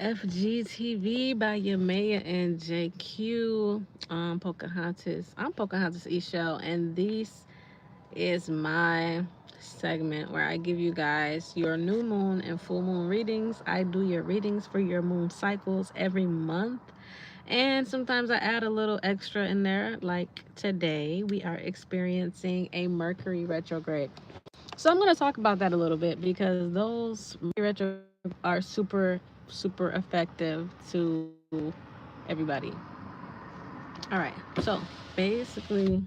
FGTV by Yamaya and JQ. Pocahontas. I'm Pocahontas IxChel, and this is my segment where I give you guys your new moon and full moon readings. I do your readings for your moon cycles every month. And sometimes I add a little extra in there, like today we are experiencing a Mercury retrograde. So I'm going to talk about that a little bit because those retro are super effective to everybody. All right. So basically,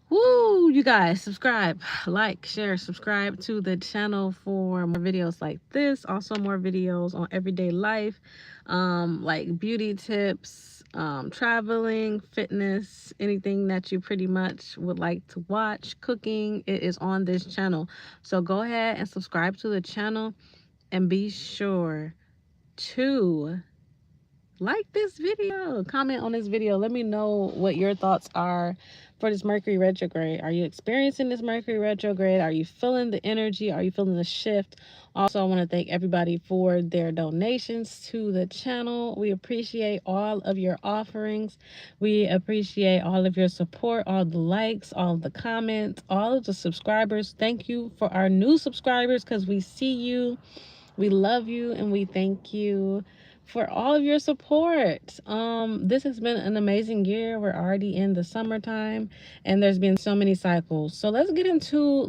woo, you guys subscribe, like, share, subscribe to the channel for more videos like this. Also more videos on everyday life, like beauty tips, traveling, fitness, anything that you pretty much would like to watch, cooking, it is on this channel. So go ahead and subscribe to the channel and be sure to like this video, comment on this video. Let me know what your thoughts are for this Mercury retrograde. Are you experiencing this Mercury retrograde? Are you feeling the energy? Are you feeling the shift? Also, I want to thank everybody for their donations to the channel. We appreciate all of your offerings. We appreciate all of your support, all the likes, all of the comments, all of the subscribers. Thank you for our new subscribers, because we see you, we love you, and we thank you for all of your support. This has been an amazing year. We're already in the summertime and there's been so many cycles. So let's get into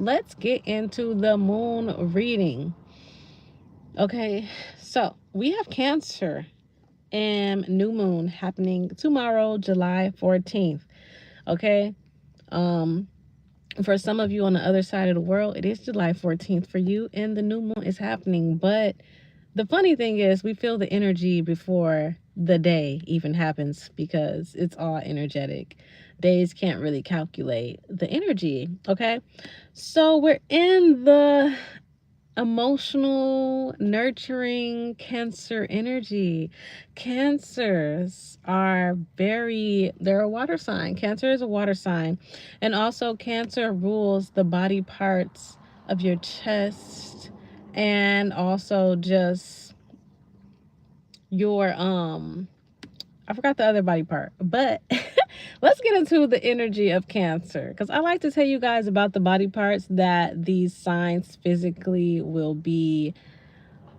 the moon reading. Okay, so we have Cancer and new moon happening tomorrow, July 14th. Okay. Um for some of you on the other side of the world, it is July 14th for you and the new moon is happening. But the funny thing is, we feel the energy before the day even happens because it's all energetic. Days can't really calculate the energy, okay? So we're in the emotional, nurturing Cancer energy. Cancers are they're a water sign. Cancer is a water sign. And also, Cancer rules the body parts of your chest and also just your I forgot the other body part, but let's get into the energy of Cancer, because I like to tell you guys about the body parts that these signs physically will be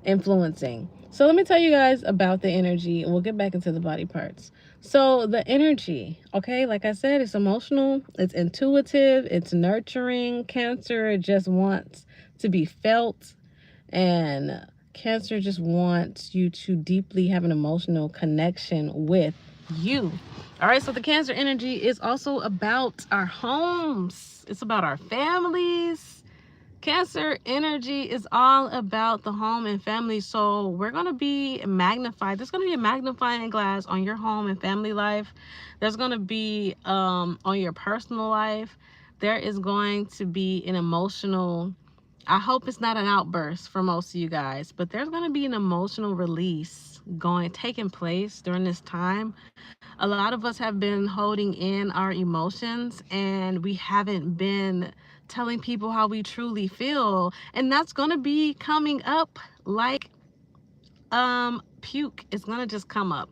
influencing. So let me tell you guys about the energy and we'll get back into the body parts. So the energy, okay, like I said, it's emotional, it's intuitive, it's nurturing. Cancer just wants to be felt, and Cancer just wants you to deeply have an emotional connection with you. All right, so the Cancer energy is also about our homes. It's about our families. Cancer energy is all about the home and family. So we're going to be magnified. There's going to be a magnifying glass on your home and family life. There's going to be on your personal life. There is going to be an emotional, I hope it's not an outburst for most of you guys, but there's going to be an emotional release taking place during this time. A lot of us have been holding in our emotions and we haven't been telling people how we truly feel, and that's going to be coming up like puke. It's going to just come up.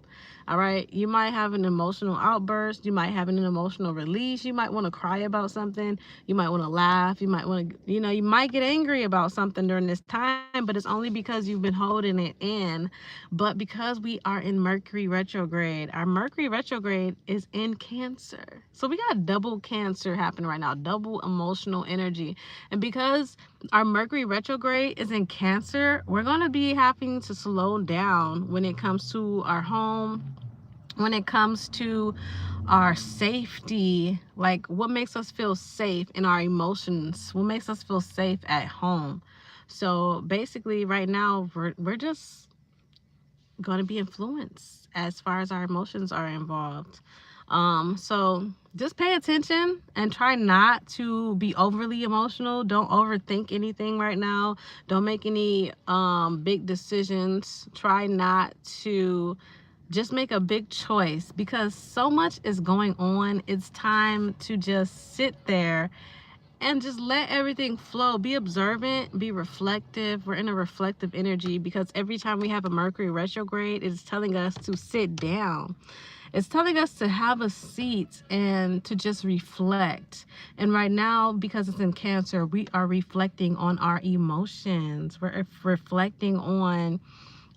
All right, you might have an emotional outburst, you might have an emotional release, you might want to cry about something, you might want to laugh, you might want to, you might get angry about something during this time, but it's only because you've been holding it in. But because we are in Mercury retrograde, our Mercury retrograde is in Cancer, so we got double Cancer happening right now, double emotional energy. And because our Mercury retrograde is in Cancer, we're going to be having to slow down when it comes to our home, when it comes to our safety, like what makes us feel safe in our emotions, what makes us feel safe at home. So basically right now we're just going to be influenced as far as our emotions are involved. So just pay attention and try not to be overly emotional. Don't overthink anything right now. Don't make any big decisions. Try not to just make a big choice, because so much is going on. It's time to just sit there and just let everything flow. Be observant, be reflective. We're in a reflective energy because every time we have a Mercury retrograde, it's telling us to sit down. It's telling us to have a seat and to just reflect. And right now, because it's in Cancer, we are reflecting on our emotions. We're reflecting on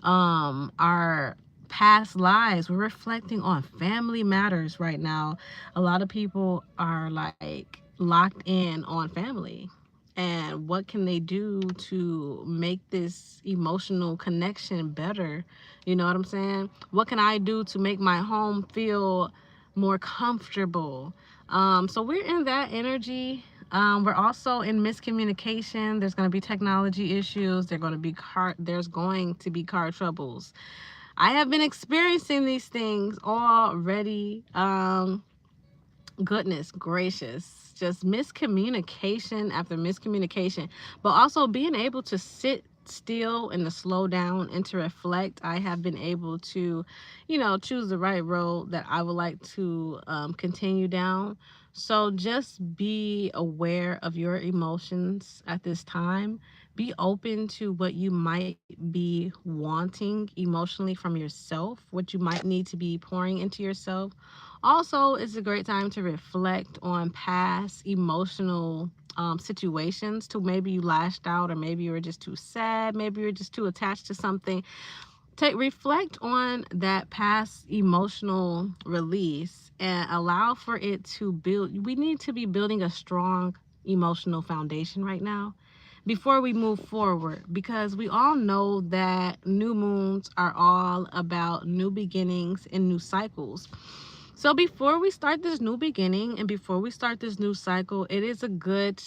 our past lives. We're reflecting on family matters right now. A lot of people are like locked in on family, and what can they do to make this emotional connection better? You know what I'm saying? What can I do to make my home feel more comfortable? So we're in that energy. We're also in miscommunication. There's going to be technology issues. There's going to be car troubles. I have been experiencing these things already. Goodness gracious, just miscommunication after miscommunication, but also being able to sit still and to slow down and to reflect. I have been able to, choose the right road that I would like to continue down. So just be aware of your emotions at this time. Be open to what you might be wanting emotionally from yourself, what you might need to be pouring into yourself. Also, it's a great time to reflect on past emotional situations. To maybe you lashed out, or maybe you were just too sad, maybe you're just too attached to something. Reflect on that past emotional release and allow for it to build. We need to be building a strong emotional foundation right now before we move forward, because we all know that new moons are all about new beginnings and new cycles. So before we start this new beginning and before we start this new cycle, it is a good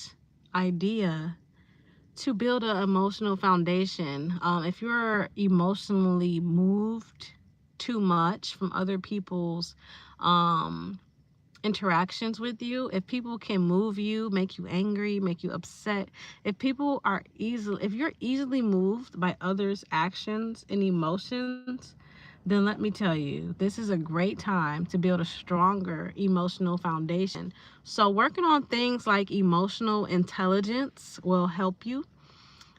idea to build an emotional foundation. If you're emotionally moved too much from other people's um, interactions with you, if people can move you, make you angry, make you upset, if you're easily moved by others' actions and emotions, then let me tell you, this is a great time to build a stronger emotional foundation. So working on things like emotional intelligence will help you.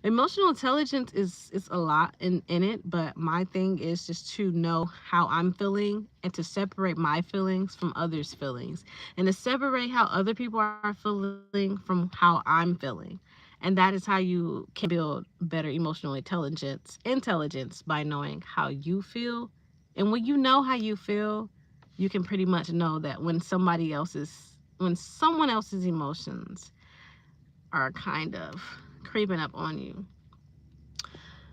Emotional intelligence is a lot in it, but my thing is just to know how I'm feeling and to separate my feelings from others' feelings, and to separate how other people are feeling from how I'm feeling. And that is how you can build better emotional intelligence by knowing how you feel. And when you know how you feel, you can pretty much know that when someone else's emotions are kind of creeping up on you.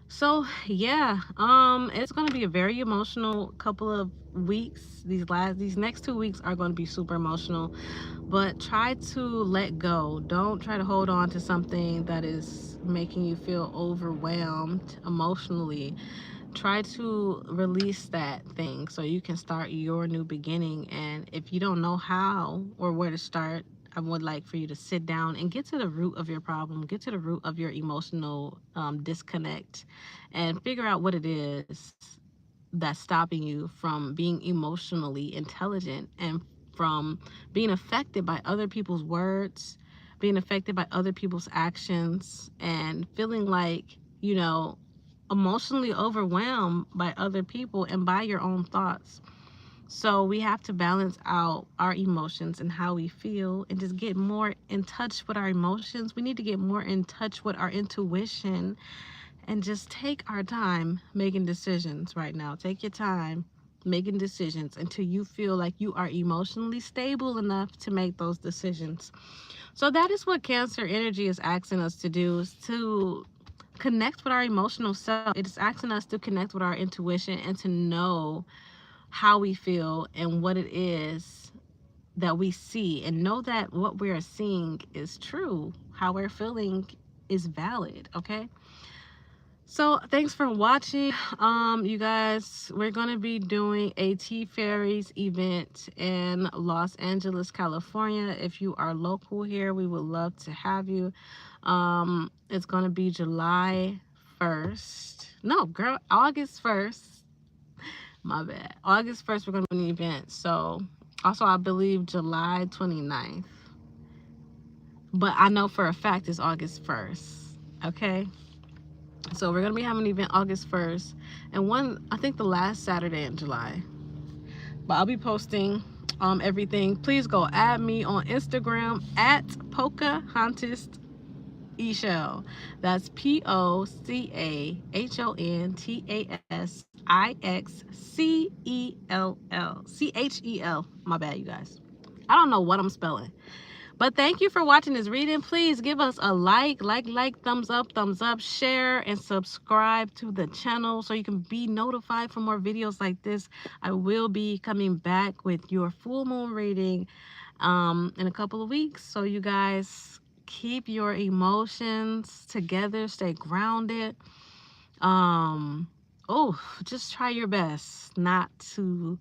So yeah, it's gonna be a very emotional couple of weeks. These next 2 weeks are gonna be super emotional, but try to let go. Don't try to hold on to something that is making you feel overwhelmed emotionally. Try to release that thing so you can start your new beginning. And if you don't know how or where to start, I would like for you to sit down and get to the root of your problem, get to the root of your emotional disconnect, and figure out what it is that's stopping you from being emotionally intelligent and from being affected by other people's words, being affected by other people's actions, and feeling like, you know, emotionally overwhelmed by other people and by your own thoughts. So we have to balance out our emotions and how we feel and just get more in touch with our emotions. We need to get more in touch with our intuition and just take our time making decisions right now. Take your time making decisions until you feel like you are emotionally stable enough to make those decisions. So that is what Cancer energy is asking us to do, is to connect with our emotional self. It is asking us to connect with our intuition and to know how we feel and what it is that we see, and know that what we are seeing is true. How we're feeling is valid, okay? So thanks for watching. You guys, we're gonna be doing a Tea Fairies event in Los Angeles, California. If you are local here, we would love to have you. It's gonna be July 1st. No, girl, August 1st. My bad. August 1st, we're gonna do an event. So also, I believe July 29th. but I know for a fact it's August 1st. Okay, so we're gonna be having an event August 1st, and one, I think the last Saturday in July. But I'll be posting everything. Please go add me on Instagram at Pocahontas IxChel. That's POCAHONTASIXCELL. My bad, you guys. I don't know what I'm spelling. But thank you for watching this reading. Please give us a like, thumbs up, share, and subscribe to the channel so you can be notified for more videos like this. I will be coming back with your full moon reading in a couple of weeks. So you guys keep your emotions together, stay grounded. Oh, just try your best not to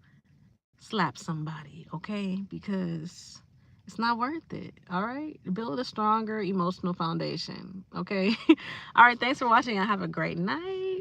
slap somebody, okay? Because it's not worth it. All right, build a stronger emotional foundation, okay? All right, thanks for watching and have a great night.